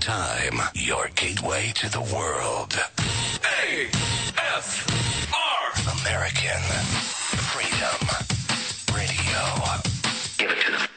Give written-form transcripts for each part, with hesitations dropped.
time, your gateway to the world. AFR! American Freedom Radio. Give it to them.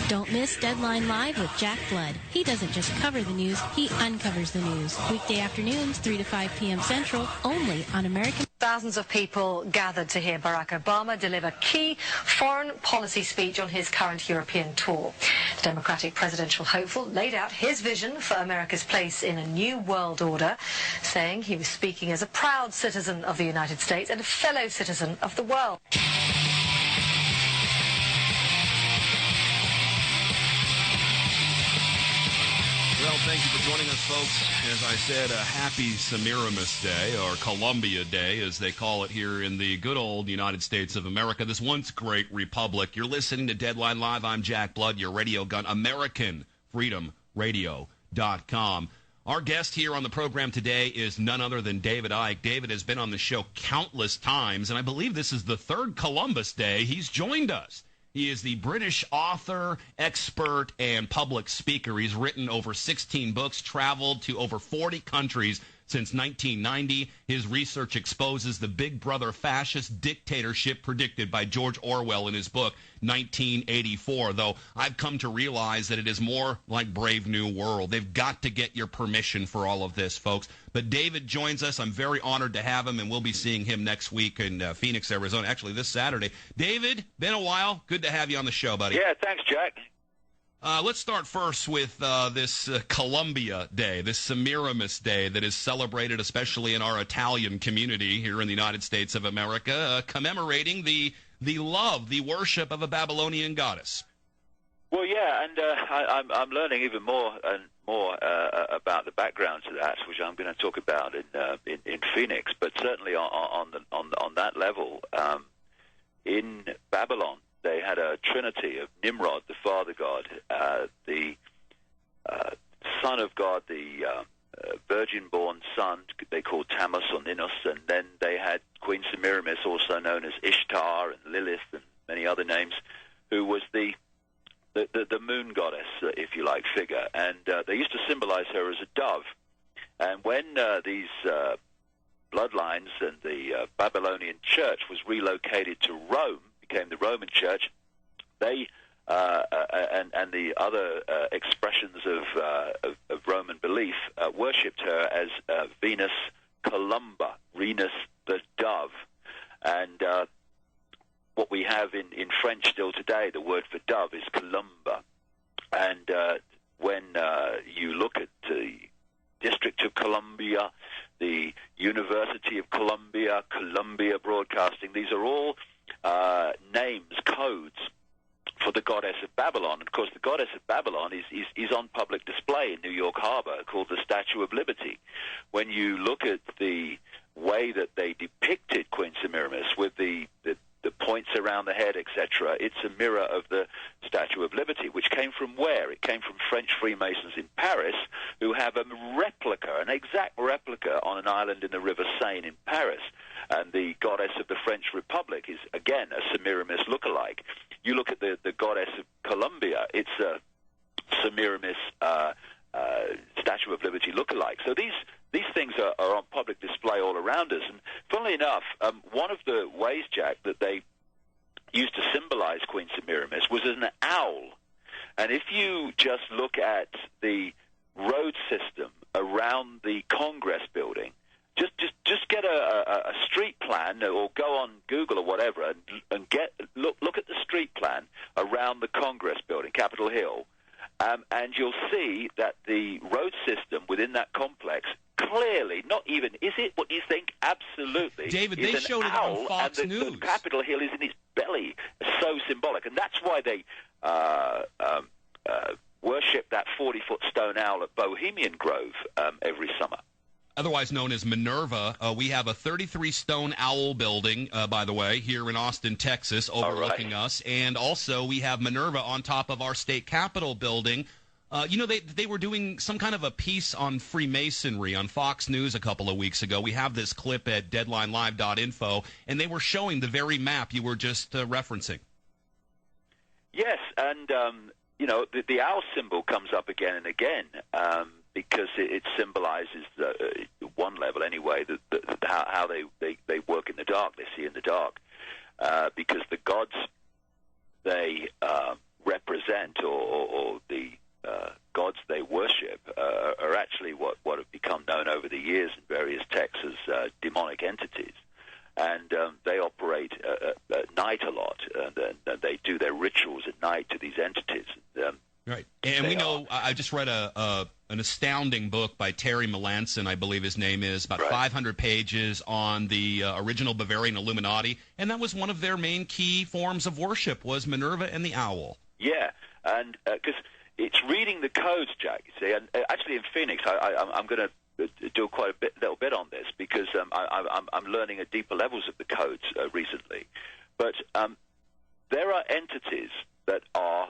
Don't miss Deadline Live with Jack Blood. He doesn't just cover the news, he uncovers the news. Weekday afternoons, 3 to 5 p.m. Central, only on American... Thousands of people gathered to hear Barack Obama deliver key foreign policy speech on his current European tour. The Democratic presidential hopeful laid out his vision for America's place in a new world order, saying he was speaking as a proud citizen of the United States and a fellow citizen of the world. Well, thank you for joining us, folks. As I said, a happy Semiramis Day, or Columbia Day, as they call it here in the good old United States of America, this once great republic. You're listening to Deadline Live. I'm Jack Blood, your radio gun, AmericanFreedomRadio.com. Our guest here on the program today is none other than David Icke. David has been on the show countless times, and I believe this is the third Columbus Day he's joined us. He is the British author, expert, and public speaker. He's written over 16 books, traveled to over 40 countries since 1990. His research exposes the Big Brother fascist dictatorship predicted by George Orwell in his book, 1984, though I've come to realize that it is more like Brave New World. They've got to get your permission for all of this, folks. But David joins us. I'm very honored to have him, and we'll be seeing him next week in Phoenix, Arizona, actually this Saturday. David, been a while. Good to have you on the show, buddy. Yeah, thanks, Jack. Let's start first with this Columbia Day, this Semiramis Day that is celebrated especially in our Italian community here in the United States of America, commemorating the love, the worship of a Babylonian goddess. Well, yeah, and I'm learning even more and more about the background to that, which I'm going to talk about in Phoenix. But certainly on that level, in Babylon, they had a trinity of Nimrod, the father god, the son of God, the virgin-born son, they called Tammuz or Ninus, and then they had Queen Semiramis, also known as Ishtar and Lilith and many other names, who was the moon goddess, if you like, figure. And they used to symbolize her as a dove. And when these bloodlines and the Babylonian church was relocated to Rome, became the Roman Church, they and the other expressions of Roman belief worshipped her as Venus Columba, Venus the dove. And what we have in French still today, the word for dove is Columba. And when you look at the District of Columbia, the University of Columbia, Columbia Broadcasting, these are all names, codes for the goddess of Babylon. And of course, the goddess of Babylon is on public display in New York Harbor, called the Statue of Liberty. When you look at the way that they depicted Queen Semiramis with the points around the head, etc., it's a mirror of the Statue of Liberty, which came from where? It came from French Freemasons in Paris, who have a replica, an exact replica, on an island in the River Seine in Paris. And the goddess of the French Republic is, again, a Semiramis lookalike. You look at the goddess of Columbia, it's a Semiramis Statue of Liberty lookalike. So these things are on public display all around us. And funnily enough, one of the ways, Jack, that they used to symbolize Queen Semiramis was as an owl. And if you just look at the road system around the Congress building, just get a street plan, or go on Google or whatever, and look at the street plan around the Congress building, Capitol Hill, and you'll see that the road system within that complex clearly, not even, is it what you think? Absolutely. David, they showed it on Fox News. The Capitol Hill is in its belly. So symbolic. And that's why they worship that 40-foot stone owl at Bohemian Grove every summer. Otherwise known as Minerva. We have a 33-stone owl building, by the way, here in Austin, Texas, overlooking us. And also we have Minerva on top of our state capitol building. They were doing some kind of a piece on Freemasonry on Fox News a couple of weeks ago. We have this clip at deadlinelive.info, and they were showing the very map you were just referencing. Yes, and the owl symbol comes up again and again because it symbolizes, one level anyway, how they work in the dark, they see in the dark, because the gods they represent or the gods they worship are actually what have become known over the years in various texts as demonic entities. And they operate at night a lot, and they do their rituals at night to these entities. Right. And we know, I just read an astounding book by Terry Melanson, I believe his name is, about 500 pages on the original Bavarian Illuminati, and that was one of their main key forms of worship was Minerva and the owl. Yeah, and because it's reading the codes, Jack, you see, and actually in Phoenix, I'm going to do quite a little bit on this because I'm learning at deeper levels of the codes recently. But there are entities that are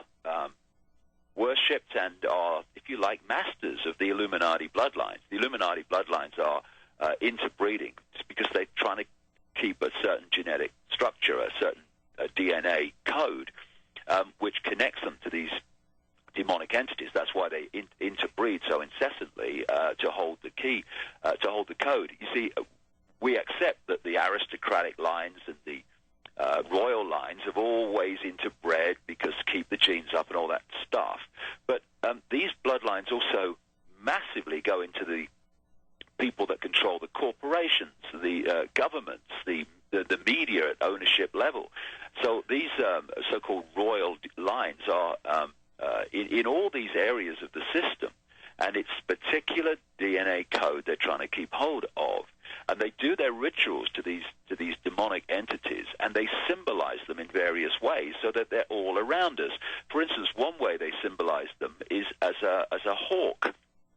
worshipped and are, if you like, masters of the Illuminati bloodlines. The Illuminati bloodlines are interbreeding because they're trying to keep a certain genetic structure, a certain DNA code, which connects them to these demonic entities. That's why they interbreed so incessantly to hold the key, to hold the code. You see, we accept that the aristocratic lines and the royal lines have always interbred because keep the genes up and all that stuff. But these bloodlines also massively go into the people that control the corporations, the governments, the media at ownership level. So these so-called royal lines are in all these areas of the system, and it's particular DNA code they're trying to keep hold of. And they do their rituals to these demonic entities, and they symbolize them in various ways so that they're all around us. For instance, one way they symbolize them is as a hawk.